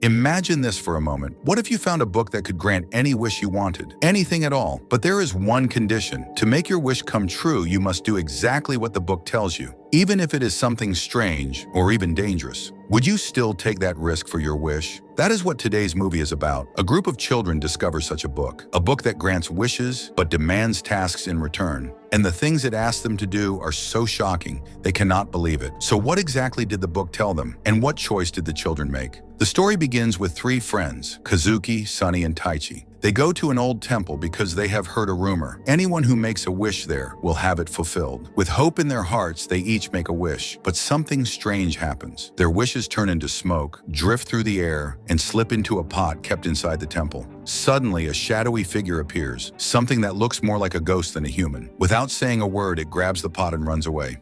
Imagine this for a moment. What if you found a book that could grant any wish you wanted? Anything at all. But there is one condition. To make your wish come true, you must do exactly what the book tells you, even if it is something strange or even dangerous. Would you still take that risk for your wish? That is what today's movie is about. A group of children discover such a book that grants wishes but demands tasks in return. And the things it asks them to do are so shocking, they cannot believe it. So what exactly did the book tell them? And what choice did the children make? The story begins with three friends, Kazuki, Sunny, and Taichi. They go to an old temple because they have heard a rumor. Anyone who makes a wish there will have it fulfilled. With hope in their hearts, they each make a wish. But something strange happens. Their wishes turn into smoke, drift through the air, and slip into a pot kept inside the temple. Suddenly, a shadowy figure appears, something that looks more like a ghost than a human. Without saying a word, it grabs the pot and runs away.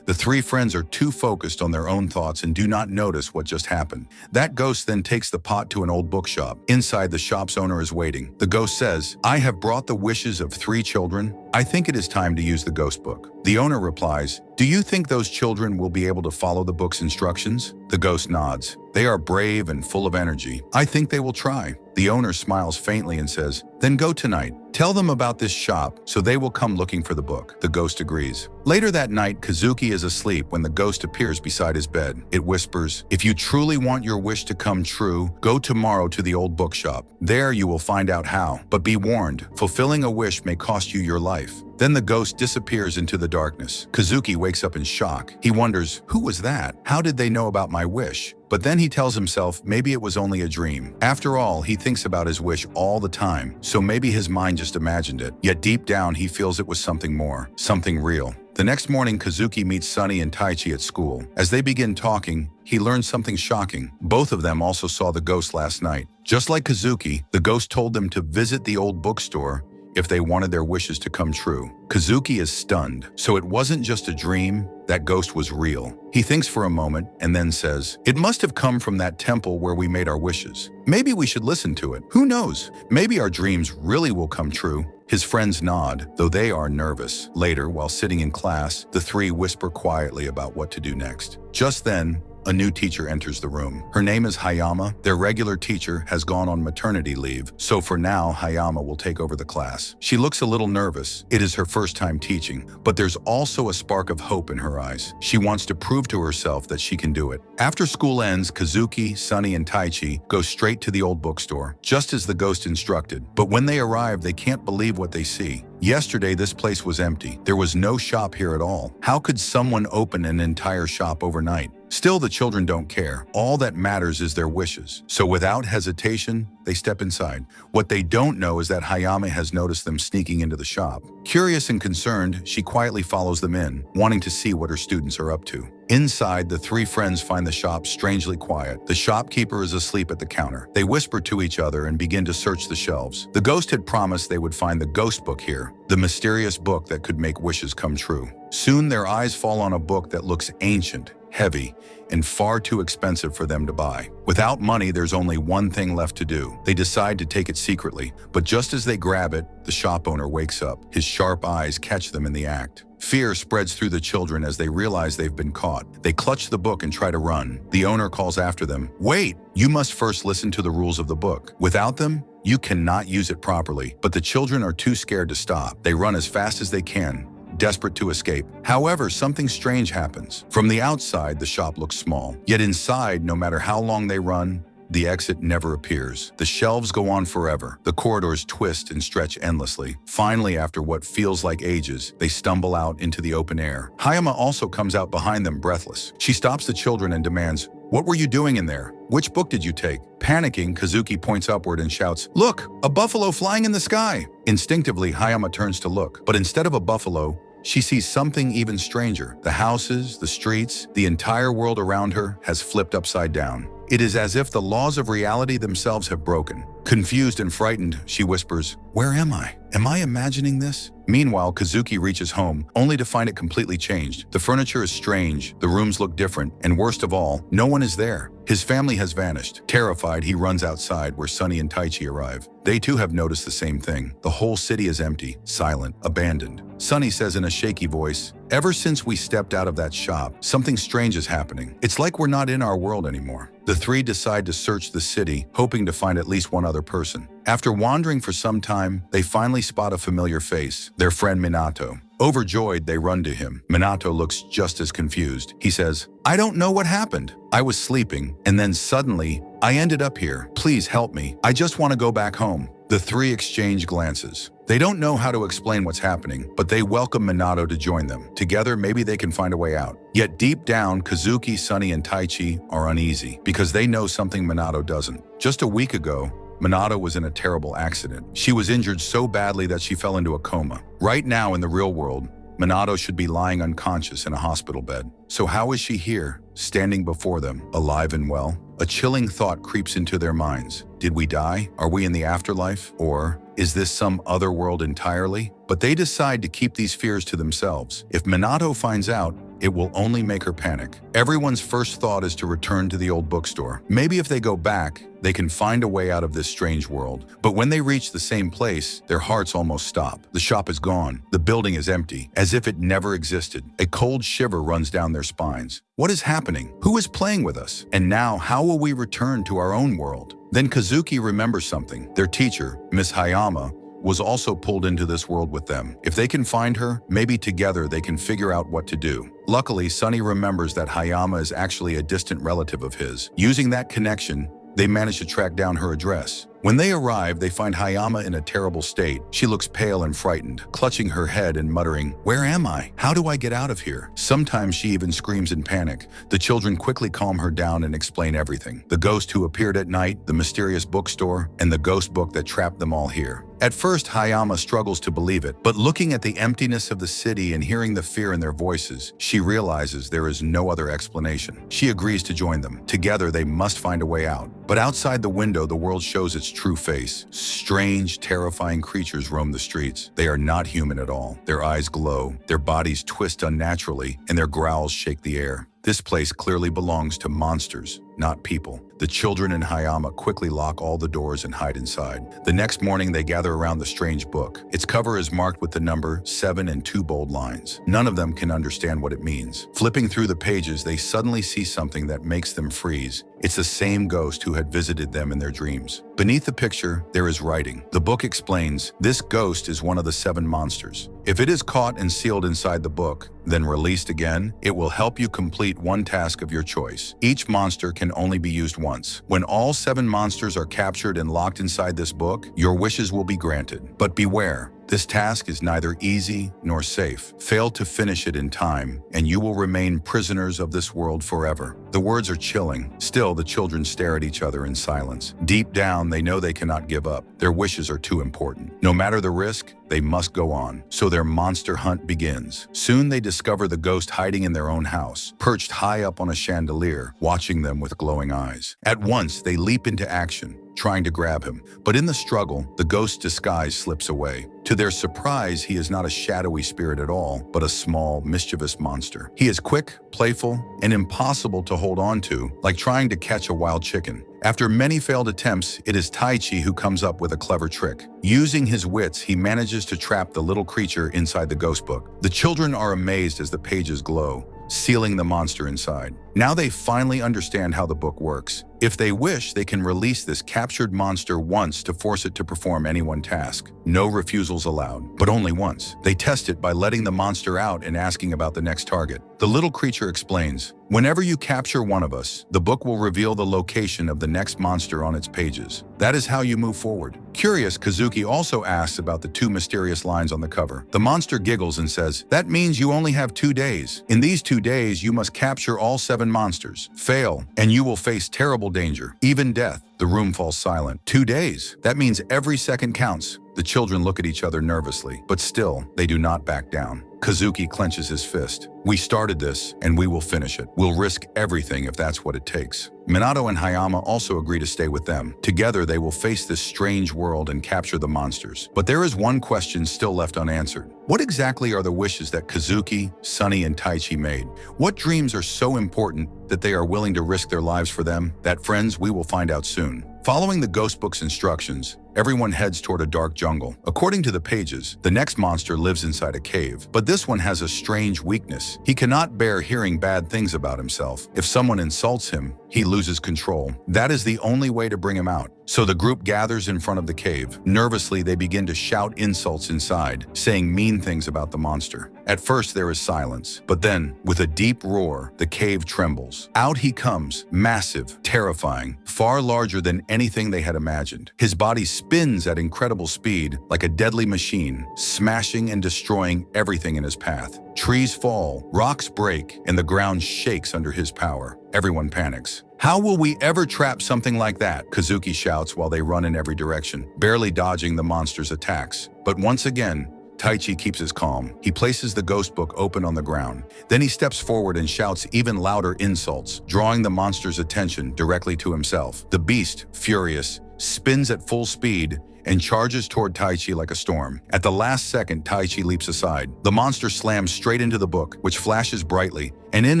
The three friends are too focused on their own thoughts and do not notice what just happened. That ghost then takes the pot to an old bookshop. Inside, the shop's owner is waiting. The ghost says, "I have brought the wishes of 3 children. I think it is time to use the ghost book." The owner replies, "Do you think those children will be able to follow the book's instructions?" The ghost nods. "They are brave and full of energy. I think they will try." The owner smiles faintly and says, "Then go tonight. Tell them about this shop so they will come looking for the book." The ghost agrees. Later that night, Kazuki is asleep when the ghost appears beside his bed. It whispers, "If you truly want your wish to come true, go tomorrow to the old bookshop. There you will find out how. But be warned, fulfilling a wish may cost you your life." Then the ghost disappears into the darkness. Kazuki wakes up in shock. He wonders, who was that? How did they know about my wish? But then he tells himself maybe it was only a dream. After all, he thinks about his wish all the time, so maybe his mind just imagined it. Yet deep down, he feels it was something more, something real. The next morning, Kazuki meets Sunny and Taichi at school. As they begin talking, he learns something shocking. Both of them also saw the ghost last night. Just like Kazuki, the ghost told them to visit the old bookstore if they wanted their wishes to come true. Kazuki is stunned. So it wasn't just a dream, that ghost was real. He thinks for a moment and then says, "It must have come from that temple where we made our wishes. Maybe we should listen to it. Who knows? Maybe our dreams really will come true." His friends nod, though they are nervous. Later, while sitting in class, the three whisper quietly about what to do next. Just then, a new teacher enters the room. Her name is Hayama. Their regular teacher has gone on maternity leave, so for now, Hayama will take over the class. She looks a little nervous. It is her first time teaching, but there's also a spark of hope in her eyes. She wants to prove to herself that she can do it. After school ends, Kazuki, Sunny, and Taichi go straight to the old bookstore, just as the ghost instructed. But when they arrive, they can't believe what they see. Yesterday, this place was empty. There was no shop here at all. How could someone open an entire shop overnight? Still, the children don't care. All that matters is their wishes. So without hesitation, they step inside. What they don't know is that Hayame has noticed them sneaking into the shop. Curious and concerned, she quietly follows them in, wanting to see what her students are up to. Inside, the three friends find the shop strangely quiet. The shopkeeper is asleep at the counter. They whisper to each other and begin to search the shelves. The ghost had promised they would find the ghost book here, the mysterious book that could make wishes come true. Soon, their eyes fall on a book that looks ancient, heavy, and far too expensive for them to buy. Without money, there's only one thing left to do. They decide to take it secretly, but just as they grab it, the shop owner wakes up. His sharp eyes catch them in the act. Fear spreads through the children as they realize they've been caught. They clutch the book and try to run. The owner calls after them, "Wait! You must first listen to the rules of the book. Without them, you cannot use it properly." But the children are too scared to stop. They run as fast as they can, desperate to escape. However, something strange happens. From the outside, the shop looks small. Yet inside, no matter how long they run, the exit never appears. The shelves go on forever. The corridors twist and stretch endlessly. Finally, after what feels like ages, they stumble out into the open air. Hayama also comes out behind them, breathless. She stops the children and demands, "What were you doing in there? Which book did you take?" Panicking, Kazuki points upward and shouts, "Look, a buffalo flying in the sky!" Instinctively, Hayama turns to look, but instead of a buffalo, she sees something even stranger. The houses, the streets, the entire world around her has flipped upside down. It is as if the laws of reality themselves have broken. Confused and frightened, she whispers, "Where am I? Am I imagining this?" Meanwhile, Kazuki reaches home, only to find it completely changed. The furniture is strange, the rooms look different, and worst of all, no one is there. His family has vanished. Terrified, he runs outside where Sunny and Taichi arrive. They too have noticed the same thing. The whole city is empty, silent, abandoned. Sunny says in a shaky voice, "Ever since we stepped out of that shop, something strange is happening. It's like we're not in our world anymore." The three decide to search the city, hoping to find at least one other person. After wandering for some time, they finally spot a familiar face, their friend Minato. Overjoyed, they run to him. Minato looks just as confused. He says, "I don't know what happened. I was sleeping, and then suddenly, I ended up here. Please help me. I just want to go back home." The three exchange glances. They don't know how to explain what's happening, but they welcome Minato to join them. Together, maybe they can find a way out. Yet deep down, Kazuki, Sunny, and Taichi are uneasy because they know something Minato doesn't. Just a week ago, Minato was in a terrible accident. She was injured so badly that she fell into a coma. Right now in the real world, Minato should be lying unconscious in a hospital bed. So how is she here, standing before them, alive and well? A chilling thought creeps into their minds. Did we die? Are we in the afterlife? Or is this some other world entirely? But they decide to keep these fears to themselves. If Minato finds out, it will only make her panic. Everyone's first thought is to return to the old bookstore. Maybe if they go back, they can find a way out of this strange world. But when they reach the same place, their hearts almost stop. The shop is gone. The building is empty, as if it never existed. A cold shiver runs down their spines. What is happening? Who is playing with us? And now, how will we return to our own world? Then Kazuki remembers something. Their teacher, Miss Hayama, was also pulled into this world with them. If they can find her, maybe together they can figure out what to do. Luckily, Sunny remembers that Hayama is actually a distant relative of his. Using that connection, they manage to track down her address. When they arrive, they find Hayama in a terrible state. She looks pale and frightened, clutching her head and muttering, "Where am I? How do I get out of here?" Sometimes she even screams in panic. The children quickly calm her down and explain everything. The ghost who appeared at night, the mysterious bookstore, and the ghost book that trapped them all here. At first, Hayama struggles to believe it, but looking at the emptiness of the city and hearing the fear in their voices, she realizes there is no other explanation. She agrees to join them. Together, they must find a way out. But outside the window, the world shows its true face. Strange, terrifying creatures roam the streets. They are not human at all. Their eyes glow, their bodies twist unnaturally, and their growls shake the air. This place clearly belongs to monsters, not people. The children and Hayama quickly lock all the doors and hide inside. The next morning, they gather around the strange book. Its cover is marked with the number 7 in 2 bold lines. None of them can understand what it means. Flipping through the pages, they suddenly see something that makes them freeze. It's the same ghost who had visited them in their dreams. Beneath the picture, there is writing. The book explains, this ghost is one of the 7 monsters. If it is caught and sealed inside the book, then released again, it will help you complete one task of your choice. Each monster can only be used once. When all 7 monsters are captured and locked inside this book, your wishes will be granted. But beware. This task is neither easy nor safe. Fail to finish it in time, and you will remain prisoners of this world forever. The words are chilling. Still, the children stare at each other in silence. Deep down, they know they cannot give up. Their wishes are too important. No matter the risk, they must go on. So their monster hunt begins. Soon they discover the ghost hiding in their own house, perched high up on a chandelier, watching them with glowing eyes. At once, they leap into action, trying to grab him. But in the struggle, the ghost's disguise slips away. To their surprise, he is not a shadowy spirit at all, but a small, mischievous monster. He is quick, playful, and impossible to hold on to, like trying to catch a wild chicken. After many failed attempts, it is Taichi who comes up with a clever trick. Using his wits, he manages to trap the little creature inside the ghost book. The children are amazed as the pages glow, sealing the monster inside. Now they finally understand how the book works. If they wish, they can release this captured monster once to force it to perform any one task. No refusals allowed, but only once. They test it by letting the monster out and asking about the next target. The little creature explains, "Whenever you capture one of us, the book will reveal the location of the next monster on its pages. That is how you move forward." Curious, Kazuki also asks about the 2 mysterious lines on the cover. The monster giggles and says, "That means you only have 2 days. In these 2 days, you must capture all 7 monsters. Fail, and you will face terrible danger, even death." The room falls silent. 2 days. That means every second counts. The children look at each other nervously, but still, they do not back down. Kazuki clenches his fist. "We started this, and we will finish it. We'll risk everything if that's what it takes." Minato and Hayama also agree to stay with them. Together, they will face this strange world and capture the monsters. But there is one question still left unanswered. What exactly are the wishes that Kazuki, Sunny, and Taichi made? What dreams are so important that they are willing to risk their lives for them? That, friends, we will find out soon. Following the ghost book's instructions, Everyone heads toward a dark jungle. According to the pages, the next monster lives inside a cave, but this one has a strange weakness. He cannot bear hearing bad things about himself. If someone insults him, he loses control. That is the only way to bring him out. So the group gathers in front of the cave. Nervously, they begin to shout insults inside, saying mean things about the monster. At first, there is silence, but then, with a deep roar, the cave trembles. Out he comes, massive, terrifying, far larger than anything they had imagined. His body spins at incredible speed, like a deadly machine, smashing and destroying everything in his path. Trees fall, rocks break, and the ground shakes under his power. Everyone panics. "How will we ever trap something like that?" Kazuki shouts while they run in every direction, barely dodging the monster's attacks. But once again, Taichi keeps his calm. He places the ghost book open on the ground. Then he steps forward and shouts even louder insults, drawing the monster's attention directly to himself. The beast, furious, spins at full speed and charges toward Taichi like a storm. At the last second, Taichi leaps aside. The monster slams straight into the book, which flashes brightly, and in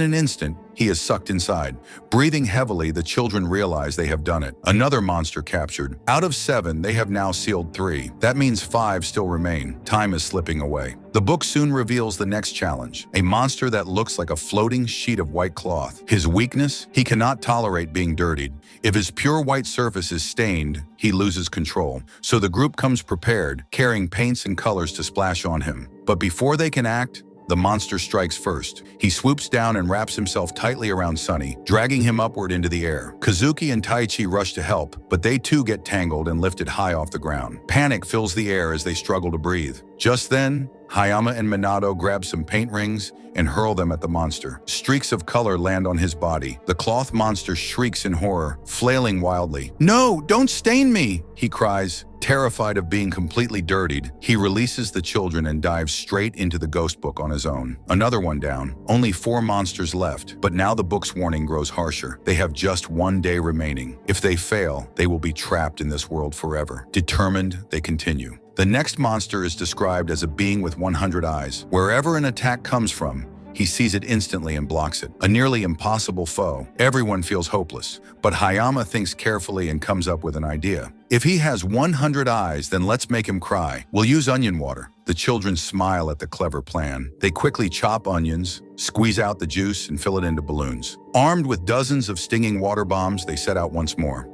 an instant, he is sucked inside. Breathing heavily, the children realize they have done it. Another monster captured. Out of 7, they have now sealed 3. That means 5 still remain. Time is slipping away. The book soon reveals the next challenge, a monster that looks like a floating sheet of white cloth. His weakness? He cannot tolerate being dirtied. If his pure white surface is stained, he loses control. So the group comes prepared, carrying paints and colors to splash on him. But before they can act, the monster strikes first. He swoops down and wraps himself tightly around Sunny, dragging him upward into the air. Kazuki and Taichi rush to help, but they too get tangled and lifted high off the ground. Panic fills the air as they struggle to breathe. Just then, Hayama and Minato grab some paint rings and hurl them at the monster. Streaks of color land on his body. The cloth monster shrieks in horror, flailing wildly. "No, don't stain me!" he cries. Terrified of being completely dirtied, he releases the children and dives straight into the ghost book on his own. Another one down. Only 4 monsters left, but now the book's warning grows harsher. They have just 1 day remaining. If they fail, they will be trapped in this world forever. Determined, they continue. The next monster is described as a being with 100 eyes. Wherever an attack comes from, he sees it instantly and blocks it. A nearly impossible foe. Everyone feels hopeless. But Hayama thinks carefully and comes up with an idea. "If he has 100 eyes, then let's make him cry. We'll use onion water." The children smile at the clever plan. They quickly chop onions, squeeze out the juice, and fill it into balloons. Armed with dozens of stinging water bombs, they set out once more.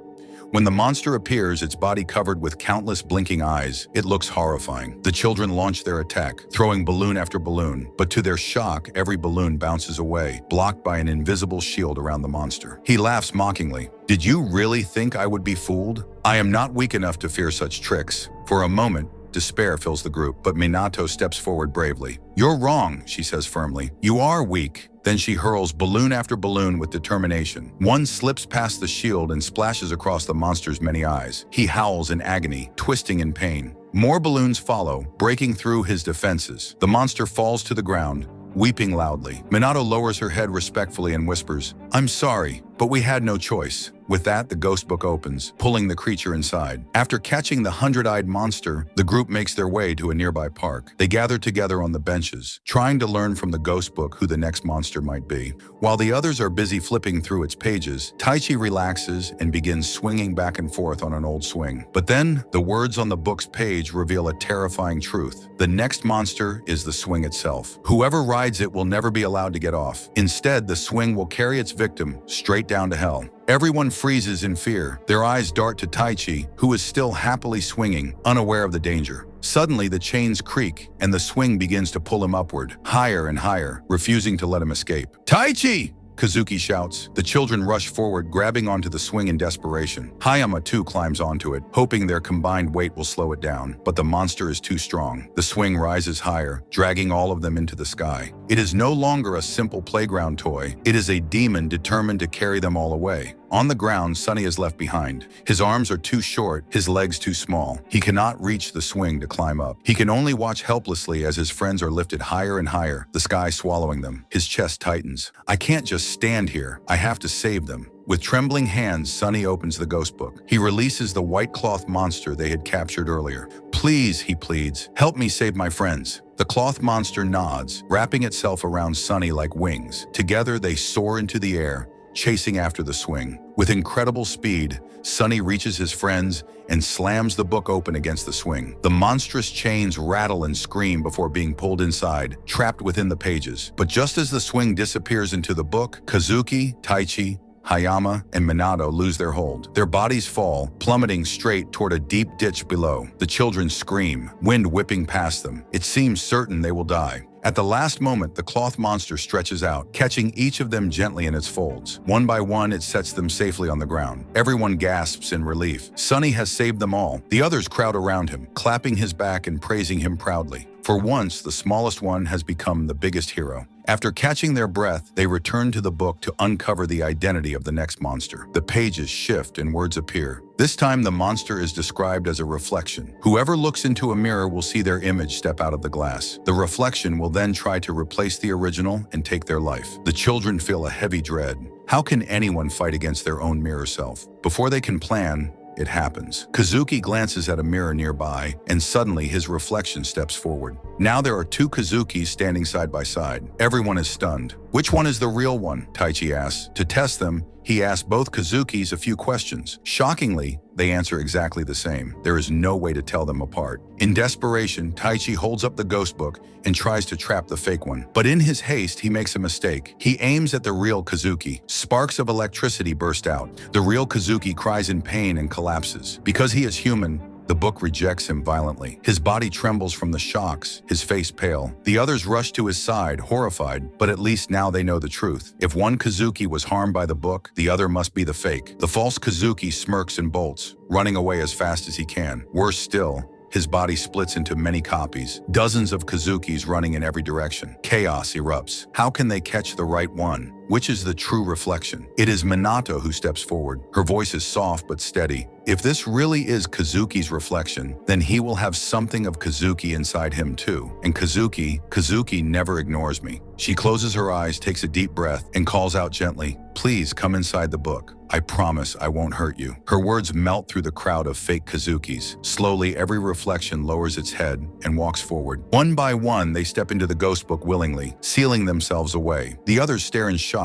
When the monster appears, its body covered with countless blinking eyes, it looks horrifying. The children launch their attack, throwing balloon after balloon, but to their shock, every balloon bounces away, blocked by an invisible shield around the monster. He laughs mockingly. "Did you really think I would be fooled? I am not weak enough to fear such tricks." For a moment, despair fills the group, but Minato steps forward bravely. "You're wrong," she says firmly. "You are weak." Then she hurls balloon after balloon with determination. One slips past the shield and splashes across the monster's many eyes. He howls in agony, twisting in pain. More balloons follow, breaking through his defenses. The monster falls to the ground, weeping loudly. Minato lowers her head respectfully and whispers, "I'm sorry, but we had no choice." With that, the ghost book opens, pulling the creature inside. After catching the 100-eyed monster, the group makes their way to a nearby park. They gather together on the benches, trying to learn from the ghost book who the next monster might be. While the others are busy flipping through its pages, Taichi relaxes and begins swinging back and forth on an old swing. But then, the words on the book's page reveal a terrifying truth. The next monster is the swing itself. Whoever rides it will never be allowed to get off. Instead, the swing will carry its victim straight down to hell. Everyone freezes in fear. Their eyes dart to Taichi, who is still happily swinging, unaware of the danger. Suddenly, the chains creak, and the swing begins to pull him upward, higher and higher, refusing to let him escape. "Taichi!" Kazuki shouts. The children rush forward, grabbing onto the swing in desperation. Hayama too climbs onto it, hoping their combined weight will slow it down. But the monster is too strong. The swing rises higher, dragging all of them into the sky. It is no longer a simple playground toy. It is a demon determined to carry them all away. On the ground, Sunny is left behind. His arms are too short, his legs too small. He cannot reach the swing to climb up. He can only watch helplessly as his friends are lifted higher and higher, the sky swallowing them. His chest tightens. "I can't just stand here. I have to save them." With trembling hands, Sunny opens the ghost book. He releases the white cloth monster they had captured earlier. "Please," he pleads, "help me save my friends." The cloth monster nods, wrapping itself around Sunny like wings. Together, they soar into the air, chasing after the swing. With incredible speed, Sunny reaches his friends and slams the book open against the swing. The monstrous chains rattle and scream before being pulled inside, trapped within the pages. But just as the swing disappears into the book, Kazuki, Taichi, Hayama, and Minato lose their hold. Their bodies fall, plummeting straight toward a deep ditch below. The children scream, wind whipping past them. It seems certain they will die. At the last moment, the cloth monster stretches out, catching each of them gently in its folds. One by one, it sets them safely on the ground. Everyone gasps in relief. Sunny has saved them all. The others crowd around him, clapping his back and praising him proudly. For once, the smallest one has become the biggest hero. After catching their breath, they return to the book to uncover the identity of the next monster. The pages shift and words appear. This time, the monster is described as a reflection. Whoever looks into a mirror will see their image step out of the glass. The reflection will then try to replace the original and take their life. The children feel a heavy dread. How can anyone fight against their own mirror self? Before they can plan, it happens. Kazuki glances at a mirror nearby, and suddenly his reflection steps forward. Now there are two Kazukis standing side by side. Everyone is stunned. Which one is the real one? Taichi asks. To test them, he asks both Kazukis a few questions. Shockingly, they answer exactly the same. There is no way to tell them apart. In desperation, Taichi holds up the ghost book and tries to trap the fake one. But in his haste, he makes a mistake. He aims at the real Kazuki. Sparks of electricity burst out. The real Kazuki cries in pain and collapses. Because he is human, the book rejects him violently. His body trembles from the shocks, his face pale. The others rush to his side, horrified, but at least now they know the truth. If one Kazuki was harmed by the book, the other must be the fake. The false Kazuki smirks and bolts, running away as fast as he can. Worse still, his body splits into many copies, dozens of Kazukis running in every direction. Chaos erupts. How can they catch the right one? Which is the true reflection? It is Minato who steps forward. Her voice is soft but steady. If this really is Kazuki's reflection, then he will have something of Kazuki inside him too. And Kazuki never ignores me. She closes her eyes, takes a deep breath, and calls out gently, "Please come inside the book. I promise I won't hurt you." Her words melt through the crowd of fake Kazukis. Slowly, every reflection lowers its head and walks forward. One by one, they step into the ghost book willingly, sealing themselves away. The others stare in shock.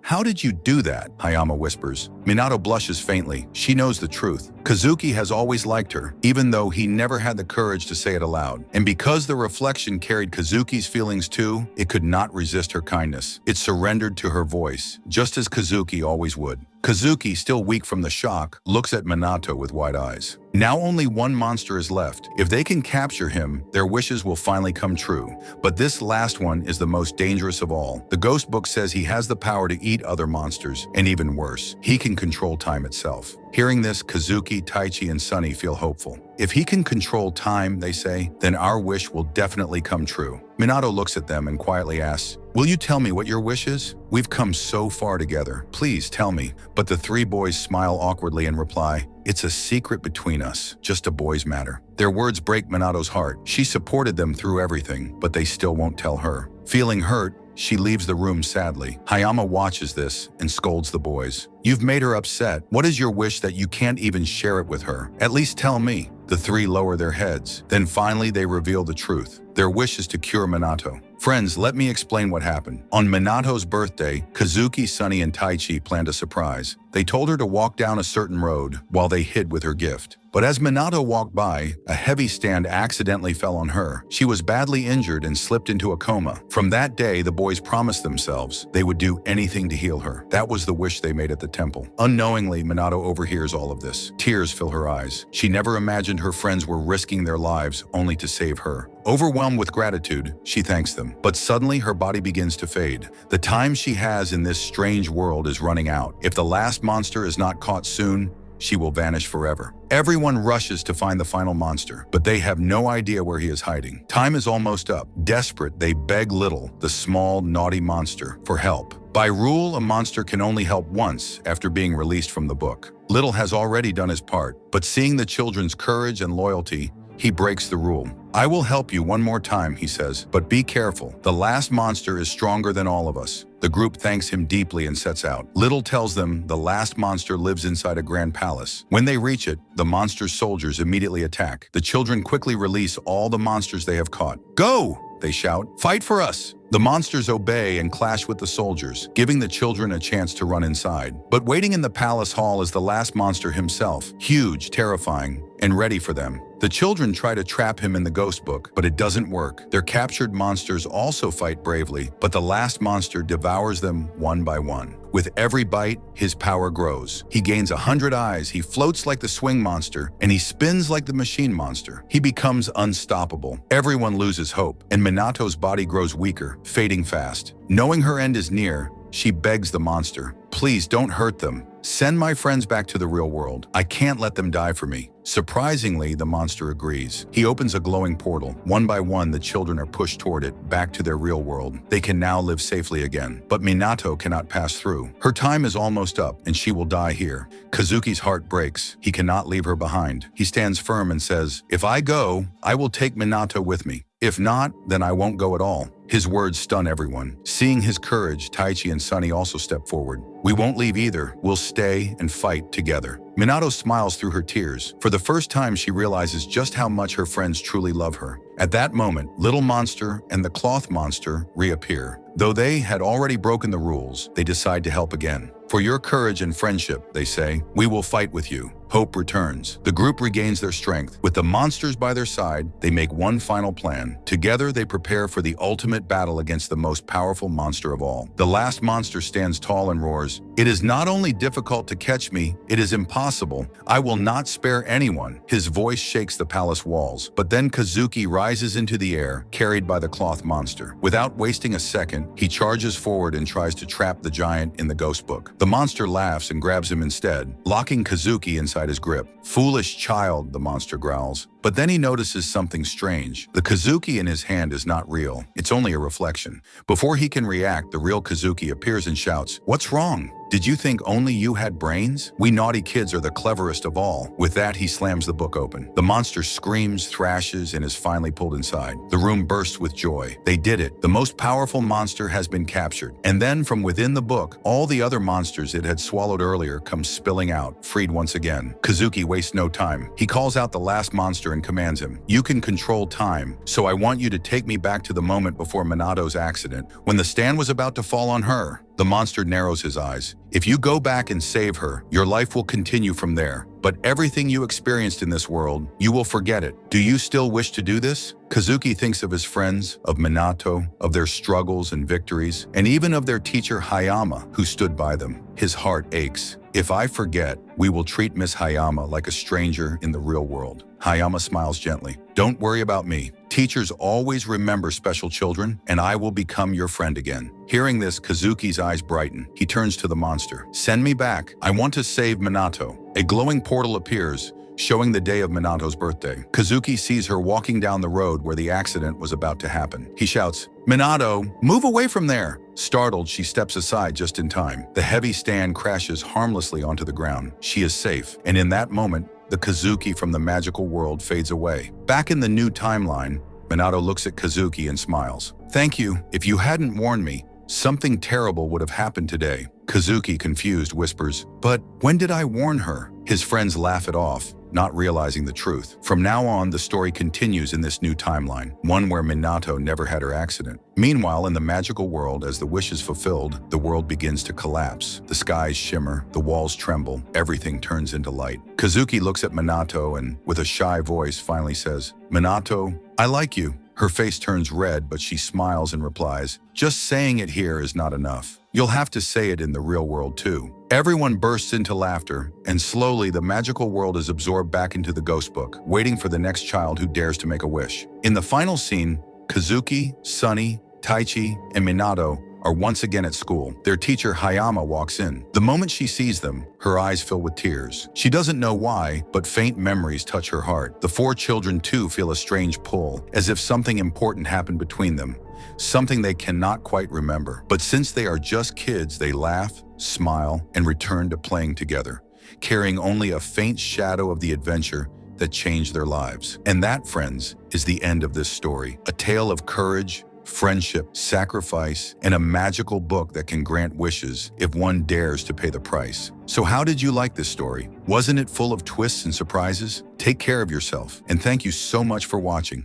How did you do that? Hayama whispers. Minato blushes faintly. She knows the truth. Kazuki has always liked her, even though he never had the courage to say it aloud. And because the reflection carried Kazuki's feelings too, it could not resist her kindness. It surrendered to her voice, just as Kazuki always would. Kazuki, still weak from the shock, looks at Minato with wide eyes. Now only one monster is left. If they can capture him, their wishes will finally come true. But this last one is the most dangerous of all. The ghost book says he has the power to eat other monsters, and even worse, he can control time itself. Hearing this, Kazuki, Taichi, and Sunny feel hopeful. If he can control time, they say, then our wish will definitely come true. Minato looks at them and quietly asks, "Will you tell me what your wish is? We've come so far together. Please tell me." But the three boys smile awkwardly and reply, "It's a secret between us, just a boys' matter." Their words break Minato's heart. She supported them through everything, but they still won't tell her. Feeling hurt, she leaves the room sadly. Hayama watches this and scolds the boys. "You've made her upset. What is your wish that you can't even share it with her? At least tell me." The three lower their heads. Then finally they reveal the truth. Their wish is to cure Minato. Friends, let me explain what happened. On Minato's birthday, Kazuki, Sunny, and Taichi planned a surprise. They told her to walk down a certain road while they hid with her gift. But as Minato walked by, a heavy stand accidentally fell on her. She was badly injured and slipped into a coma. From that day, the boys promised themselves they would do anything to heal her. That was the wish they made at the temple. Unknowingly, Minato overhears all of this. Tears fill her eyes. She never imagined her friends were risking their lives only to save her. Overwhelmed with gratitude, she thanks them. But suddenly her body begins to fade. The time she has in this strange world is running out. If the last monster is not caught soon, she will vanish forever. Everyone rushes to find the final monster, but they have no idea where he is hiding. Time is almost up. Desperate, they beg Little, the small, naughty monster, for help. By rule, a monster can only help once after being released from the book. Little has already done his part, but seeing the children's courage and loyalty, he breaks the rule. "I will help you one more time," he says, "but be careful. The last monster is stronger than all of us." The group thanks him deeply and sets out. Little tells them the last monster lives inside a grand palace. When they reach it, the monster's soldiers immediately attack. The children quickly release all the monsters they have caught. "Go!" they shout. Fight for us! The monsters obey and clash with the soldiers, giving the children a chance to run inside. But waiting in the palace hall is the last monster himself, huge, terrifying, and ready for them. The children try to trap him in the ghost book, but it doesn't work. Their captured monsters also fight bravely, but the last monster devours them one by one. With every bite, his power grows. He gains 100 eyes, he floats like the swing monster, and he spins like the machine monster. He becomes unstoppable. Everyone loses hope, and Minato's body grows weaker, fading fast. Knowing her end is near, she begs the monster, "Please don't hurt them. Send my friends back to the real world. I can't let them die for me." Surprisingly, the monster agrees. He opens a glowing portal. One by one, the children are pushed toward it, back to their real world. They can now live safely again. But Minato cannot pass through. Her time is almost up, and she will die here. Kazuki's heart breaks. He cannot leave her behind. He stands firm and says, "If I go, I will take Minato with me. If not, then I won't go at all." His words stun everyone. Seeing his courage, Taichi and Sunny also step forward. "We won't leave either. We'll stay and fight together." Minato smiles through her tears. For the first time, she realizes just how much her friends truly love her. At that moment, Little Monster and the Cloth Monster reappear. Though they had already broken the rules, they decide to help again. "For your courage and friendship," they say, "we will fight with you." Hope returns. The group regains their strength. With the monsters by their side, they make one final plan. Together, they prepare for the ultimate battle against the most powerful monster of all. The last monster stands tall and roars, "It is not only difficult to catch me, it is impossible. I will not spare anyone." His voice shakes the palace walls. But then Kazuki rises into the air, carried by the cloth monster. Without wasting a second, he charges forward and tries to trap the giant in the ghost book. The monster laughs and grabs him instead, locking Kazuki inside his grip. "Foolish child," the monster growls. But then he notices something strange. The Kazuki in his hand is not real. It's only a reflection. Before he can react, the real Kazuki appears and shouts, "What's wrong? Did you think only you had brains? We naughty kids are the cleverest of all." With that, he slams the book open. The monster screams, thrashes, and is finally pulled inside. The room bursts with joy. They did it. The most powerful monster has been captured. And then, from within the book, all the other monsters it had swallowed earlier come spilling out, freed once again. Kazuki wastes no time. He calls out the last monster and commands him, "You can control time, so I want you to take me back to the moment before Minato's accident, when the stand was about to fall on her." The monster narrows his eyes. "If you go back and save her, your life will continue from there. But everything you experienced in this world, you will forget it. Do you still wish to do this?" Kazuki thinks of his friends, of Minato, of their struggles and victories, and even of their teacher Hayama, who stood by them. His heart aches. "If I forget, we will treat Miss Hayama like a stranger in the real world." Hayama smiles gently. "Don't worry about me. Teachers always remember special children, and I will become your friend again." Hearing this, Kazuki's eyes brighten. He turns to the monster. "Send me back. I want to save Minato." A glowing portal appears, showing the day of Minato's birthday. Kazuki sees her walking down the road where the accident was about to happen. He shouts, "Minato, move away from there!" Startled, she steps aside just in time. The heavy stand crashes harmlessly onto the ground. She is safe, and in that moment, the Kazuki from the magical world fades away. Back in the new timeline, Minato looks at Kazuki and smiles. "Thank you. If you hadn't warned me, something terrible would have happened today." Kazuki, confused, whispers, "But when did I warn her?" His friends laugh it off, not realizing the truth. From now on, the story continues in this new timeline, one where Minato never had her accident. Meanwhile, in the magical world, as the wish is fulfilled, the world begins to collapse. The skies shimmer, the walls tremble, everything turns into light. Kazuki looks at Minato and, with a shy voice, finally says, "Minato, I like you." Her face turns red, but she smiles and replies, "Just saying it here is not enough. You'll have to say it in the real world too." Everyone bursts into laughter, and slowly the magical world is absorbed back into the ghost book, waiting for the next child who dares to make a wish. In the final scene, Kazuki, Sunny, Taichi, and Minato are once again at school. Their teacher Hayama walks in. The moment she sees them, her eyes fill with tears. She doesn't know why, but faint memories touch her heart. The four children too feel a strange pull, as if something important happened between them, something they cannot quite remember. But since they are just kids, they laugh, smile, and return to playing together, carrying only a faint shadow of the adventure that changed their lives. And that, friends, is the end of this story. A tale of courage, friendship, sacrifice, and a magical book that can grant wishes if one dares to pay the price. So how did you like this story? Wasn't it full of twists and surprises? Take care of yourself, and thank you so much for watching.